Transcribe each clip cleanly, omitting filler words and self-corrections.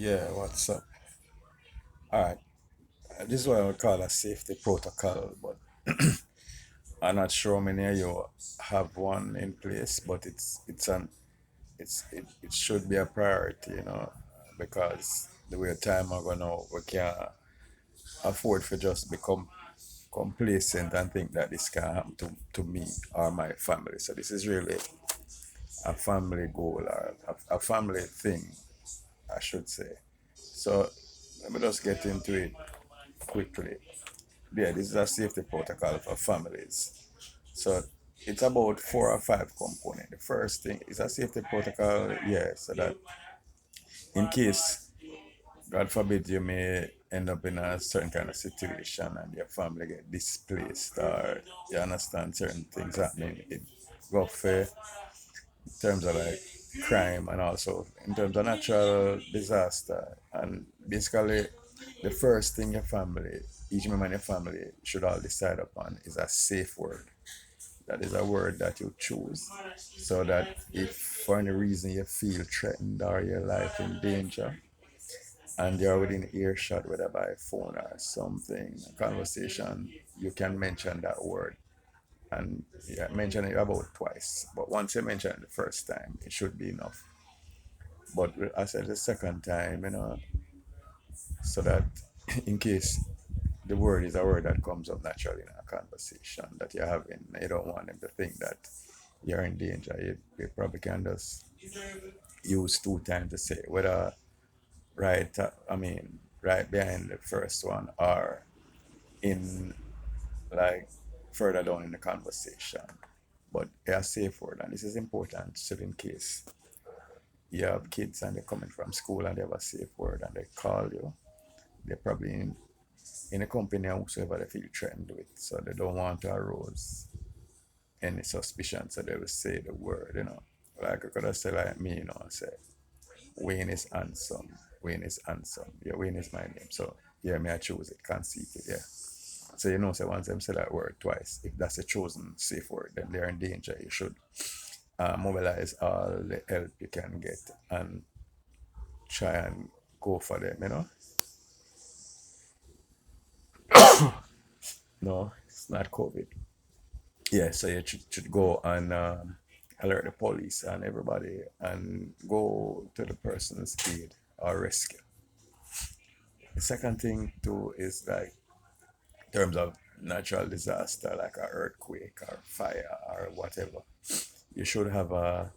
Yeah, what's up? All right, this is what I would call a safety protocol, but I'm not sure many of you have one in place, but it should be a priority, because the way time are going now, we can't afford to just become complacent and think that this can happen to me or my family. So this is really a family goal or a family thing, I should say. So let me just get into it quickly. Yeah, this is a safety protocol for families. So it's about four or five components. The first thing is a safety protocol, yeah, so that in case, God forbid, you may end up in a certain kind of situation and your family get displaced or you understand certain things happening in warfare in terms of like crime and also in terms of natural disaster. And basically, the first thing your family, each member in your family, should all decide upon is a safe word. That is a word that you choose so that if for any reason you feel threatened or your life in danger and you're within earshot, whether by phone or something, a conversation, you can mention that word and yeah, mention it about twice. But once you mention it the first time, it should be enough. But I said the second time, so that in case the word is a word that comes up naturally in a conversation that you're having, you don't want them to think that you're in danger. You probably can just use two times to say it, whether right, right behind the first one or in like further down in the conversation. But a safe word, and this is important so in case you have kids and they're coming from school and they have a safe word and they call you, they're probably in a company and whosoever they feel threatened with. So they don't want to arouse any suspicion. So they will say the word. Like I could have said like me, say Wayne is handsome. Wayne is handsome. Yeah, Wayne is my name. So yeah, may I choose it, conceited, yeah. So say once them say that word twice, if that's a chosen safe word, then they're in danger. You should mobilize all the help you can get and try and go for them. No, it's not COVID. Yeah, so you should go and alert the police and everybody and go to the person's aid or rescue. The second thing too is like in terms of natural disaster like a earthquake or fire or whatever, you should have a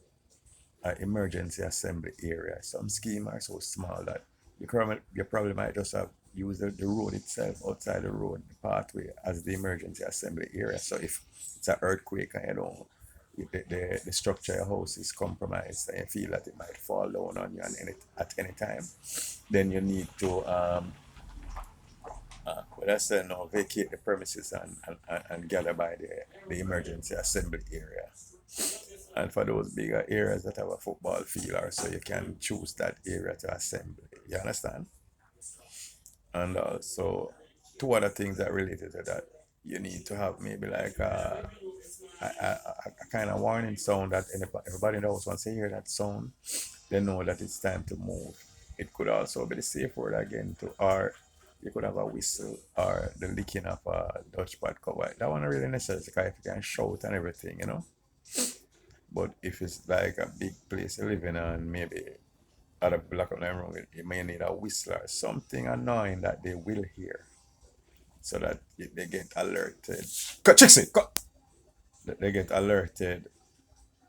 emergency assembly area. Some schemes are so small that you probably might just have used the road itself outside the road, the pathway as the emergency assembly area. So if it's an earthquake and you don't if the structure of your house is compromised and you feel that it might fall down on you at any time, then you need to but I said no, vacate the premises and gather by the emergency assembly area. And for those bigger areas that have a football field or so, you can choose that area to assemble. You understand? And also, two other things that related to that, you need to have maybe like a kind of warning sound that everybody in the house, once they hear that sound, they know that it's time to move. It could also be the safe word again to, or you could have a whistle or the licking of a Dutch pad cover. That one really necessary because if you can shout and everything. But if it's like a big place you live in and maybe at a block of them room, you may need a whistle or something annoying that they will hear so that they get alerted. Cut, Trixie, cut! That they get alerted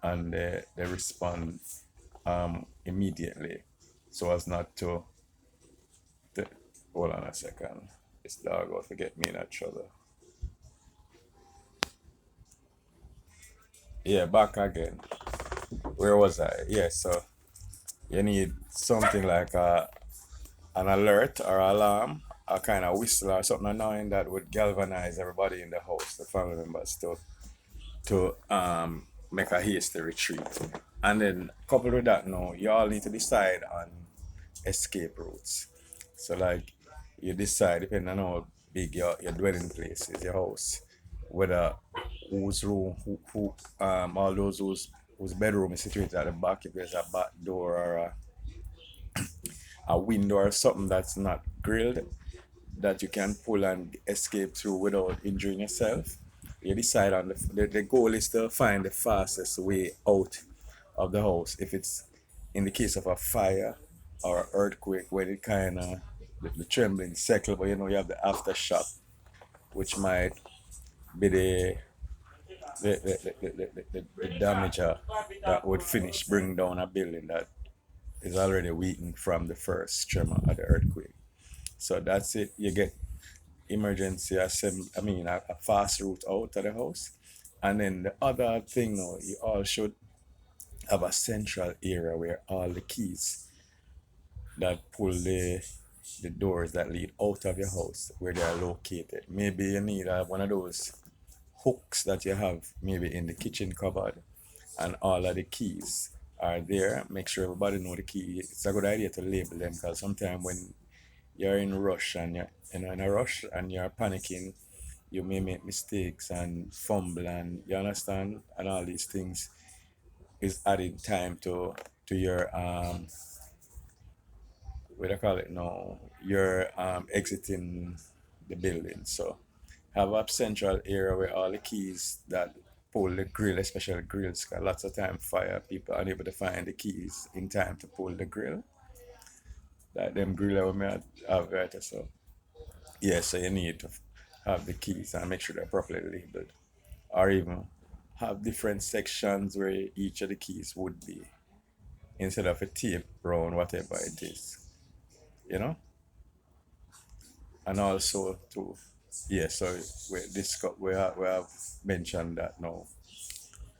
and they respond immediately so as not to hold on a second. This dog will forget me in that trouble. Yeah, back again. Where was I? Yeah, so you need something like an alert or alarm, a kind of whistle or something annoying that would galvanize everybody in the house, the family members, to make a hasty retreat. And then coupled with that, now you all need to decide on escape routes. So like you decide depending on how big your dwelling place is, your house, whether whose room, who all those whose bedroom is situated at the back, if there's a back door or a window or something that's not grilled that you can pull and escape through without injuring yourself. You decide on the goal is to find the fastest way out of the house. If it's in the case of a fire or an earthquake, where it kind of the trembling cycle, but you have the aftershock, which might be the damager that would finish bring down a building that is already weakened from the first tremor of the earthquake. So that's it. You get emergency a fast route out of the house. And then the other thing now, you all should have a central area where all the keys that pull the doors that lead out of your house where they are located. Maybe you need one of those hooks that you have maybe in the kitchen cupboard, and all of the keys are there. Make sure everybody know the key. It's a good idea to label them, because sometimes when you're in rush and you're in a rush and you're panicking, you may make mistakes and fumble, and you understand, and all these things is adding time to your what do I call it now? You're exiting the building. So have a central area where all the keys that pull the grill, especially grills, because lots of time fire people are unable to find the keys in time to pull the grill. That them grill we may have right. So yeah, so you need to have the keys and make sure they're properly labeled. Or even have different sections where each of the keys would be, instead of a tape around whatever it is. You know? And also to yeah, so we have mentioned that now.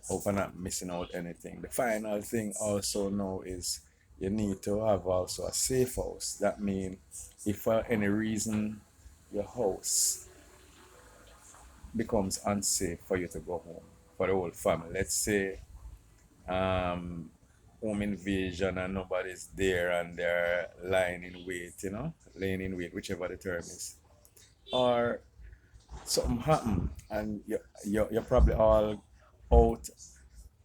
Hope I'm not missing out anything. The final thing also now is you need to have also a safe house. That means if for any reason your house becomes unsafe for you to go home for the whole family. Let's say um home invasion and nobody's there and they're lying in wait, laying in wait, whichever the term is. Or something happen and you're probably all out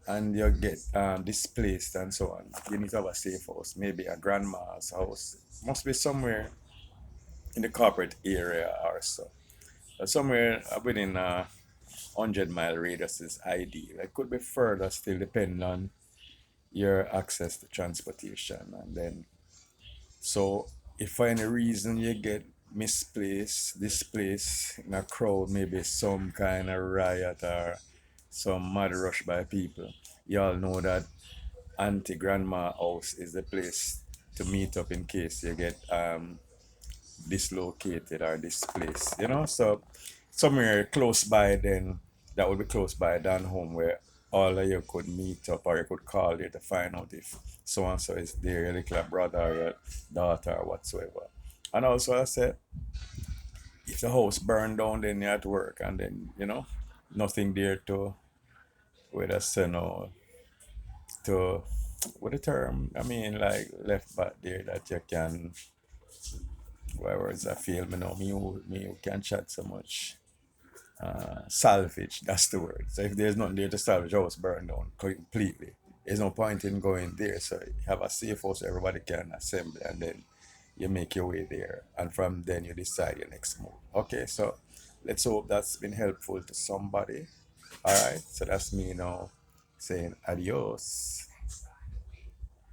and you get displaced and so on. You need to have a safe house, maybe a grandma's house. Must be somewhere in the corporate area or so. Somewhere within a 100-mile radius is ideal. It could be further still depending on your access to transportation. And then, so if for any reason you get misplaced, displaced in a crowd, maybe some kind of riot or some mad rush by people, you all know that auntie grandma house is the place to meet up in case you get dislocated or displaced, so somewhere close by, then that would be close by than home, where all of you could meet up, or you could call there to find out if so and so is there, your little brother or your daughter or whatsoever. And also I said, if the house burned down, then you're at work, and then nothing there to, with us, to, what the term, I mean, like left back there that you can, where words I feel me know, me who can chat so much, salvage, that's the word. So if there's nothing there to salvage, house burn down completely, there's no point in going there. So you have a safe house so everybody can assemble, and then you make your way there, and from then you decide your next move. Okay, so let's hope that's been helpful to somebody. All right, so that's me now saying adios.